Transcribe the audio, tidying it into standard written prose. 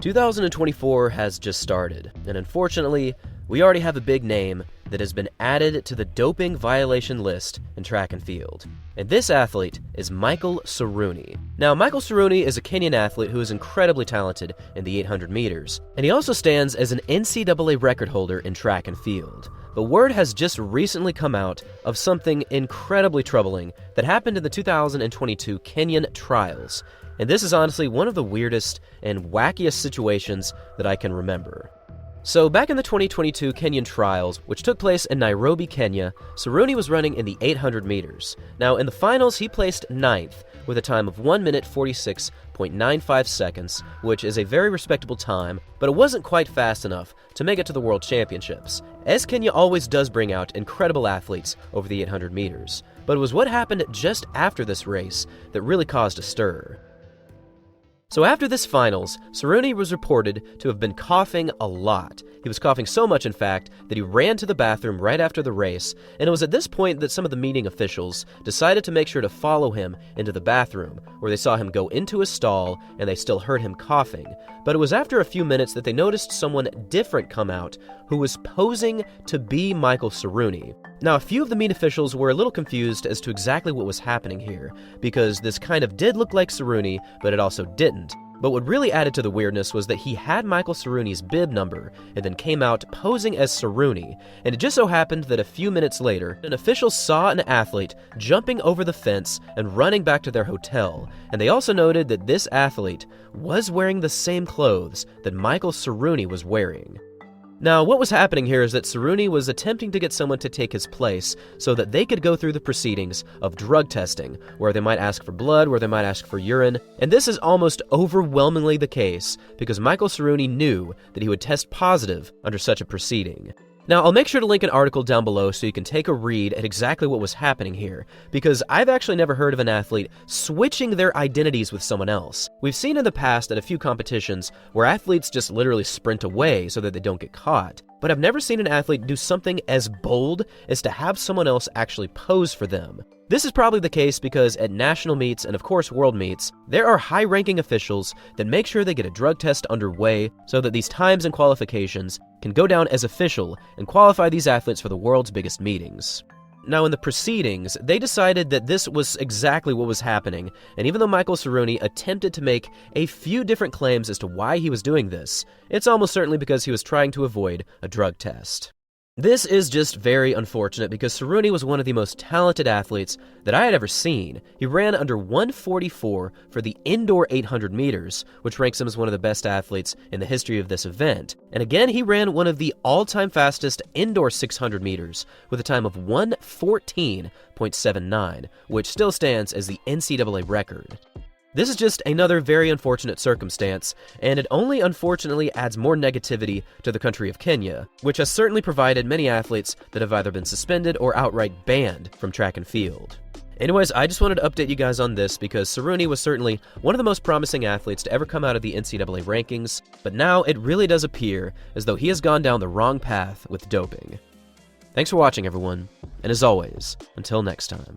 2024 has just started, and unfortunately, we already have a big name that has been added to the doping violation list in track and field. And this athlete is Michael Saruni. Now, Michael Saruni is a Kenyan athlete who is incredibly talented in the 800 meters, and he also stands as an NCAA record holder in track and field. But word has just recently come out of something incredibly troubling that happened in the 2022 Kenyan trials. And this is honestly one of the weirdest and wackiest situations that I can remember. So back in the 2022 Kenyan trials, which took place in Nairobi, Kenya, Saruni was running in the 800 meters. Now in the finals, he placed 9th with a time of 1 minute 46.95 seconds, which is a very respectable time, but it wasn't quite fast enough to make it to the World Championships, as Kenya always does bring out incredible athletes over the 800 meters. But it was what happened just after this race that really caused a stir. So after this finals, Saruni was reported to have been coughing a lot. He was coughing so much, in fact, that he ran to the bathroom right after the race, and it was at this point that some of the meeting officials decided to make sure to follow him into the bathroom, where they saw him go into his stall and they still heard him coughing. But it was after a few minutes that they noticed someone different come out who was posing to be Michael Saruni. Now, a few of the meet officials were a little confused as to exactly what was happening here, because this kind of did look like Saruni, but it also didn't. But what really added to the weirdness was that he had Michael Saruni's bib number and then came out posing as Saruni, and it just so happened that a few minutes later, an official saw an athlete jumping over the fence and running back to their hotel, and they also noted that this athlete was wearing the same clothes that Michael Saruni was wearing. Now, what was happening here is that Saruni was attempting to get someone to take his place so that they could go through the proceedings of drug testing, where they might ask for blood, where they might ask for urine, and this is almost overwhelmingly the case because Michael Saruni knew that he would test positive under such a proceeding. Now, I'll make sure to link an article down below so you can take a read at exactly what was happening here, because I've actually never heard of an athlete switching their identities with someone else. We've seen in the past at a few competitions where athletes just literally sprint away so that they don't get caught, but I've never seen an athlete do something as bold as to have someone else actually pose for them. This is probably the case because at national meets and of course world meets, there are high-ranking officials that make sure they get a drug test underway so that these times and qualifications can go down as official and qualify these athletes for the world's biggest meetings. Now in the proceedings, they decided that this was exactly what was happening, and even though Michael Saruni attempted to make a few different claims as to why he was doing this, it's almost certainly because he was trying to avoid a drug test. This is just very unfortunate because Saruni was one of the most talented athletes that I had ever seen. He ran under 1:44 for the indoor 800 meters, which ranks him as one of the best athletes in the history of this event. And again, he ran one of the all-time fastest indoor 600 meters with a time of 1:14.79, which still stands as the NCAA record. This is just another very unfortunate circumstance, and it only unfortunately adds more negativity to the country of Kenya, which has certainly provided many athletes that have either been suspended or outright banned from track and field. Anyways, I just wanted to update you guys on this because Saruni was certainly one of the most promising athletes to ever come out of the NCAA rankings, but now it really does appear as though he has gone down the wrong path with doping. Thanks for watching, everyone, and as always, until next time.